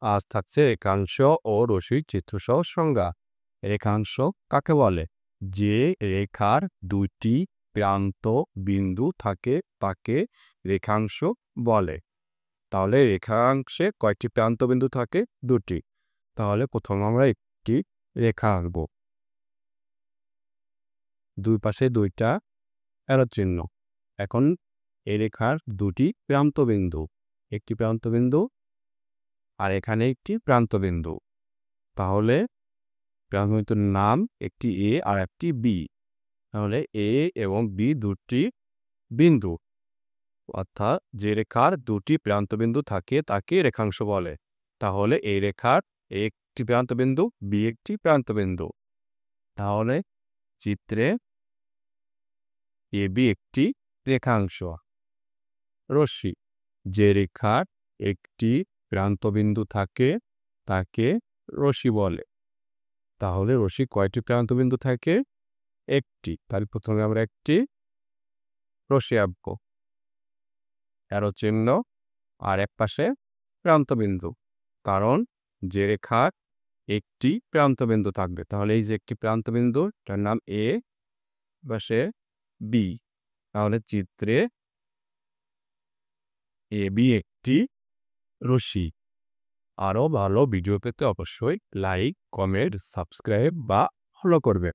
আজ থাকছে রেখাংশ ও রশ্মির চিত্রসহ সংজ্ঞা। রেখাংশ কাকে বলে? যে রেখার দুটি প্রান্ত বিন্দু থাকে তাকে রেখাংশ বলে। তাহলে রেখাংশে কয়টি প্রান্ত বিন্দু থাকে? দুটি। তাহলে প্রথমে আমরা একটি রেখা আঁকব। দুই পাশে দুইটা অ্যারো চিহ্ন। এখন এই রেখার দুটি প্রান্ত বিন্দু, একটি প্রান্ত বিন্দু আর এখানে একটি প্রান্ত বিন্দু। তাহলে প্রান্ত বিন্দুর নাম একটি এ আর একটি বি। তাহলে এ এবং বি দুটি বিন্দু, অর্থাৎ যে রেখার দুটি প্রান্ত বিন্দু থাকে তাকে রেখাংশ বলে। তাহলে এই রেখার একটি প্রান্ত বিন্দু, বি একটি প্রান্ত বিন্দু। তাহলে চিত্রে এ বি একটি রেখাংশ। রশ্মি, যে রেখার একটি প্রান্ত বিন্দু থাকে তাকে রশ্মি বলে। তাহলে রশ্মি কয়টি প্রান্ত বিন্দু থাকে? একটি। তাহলে প্রথমে আমরা একটি রশ্মি আঁকব, অ্যারো চিহ্ন আর এক পাশে প্রান্ত বিন্দু, কারণ যে রেখার একটি প্রান্ত বিন্দু থাকবে। তাহলে এই যে একটি প্রান্ত বিন্দু, তার নাম এ, পাশে বি। তাহলে চিত্রে এ বি একটি রশ্মি। আরও ভালো ভিডিও পেতে অবশ্যই লাইক, কমেন্ট, সাবস্ক্রাইব বা ফলো করবে।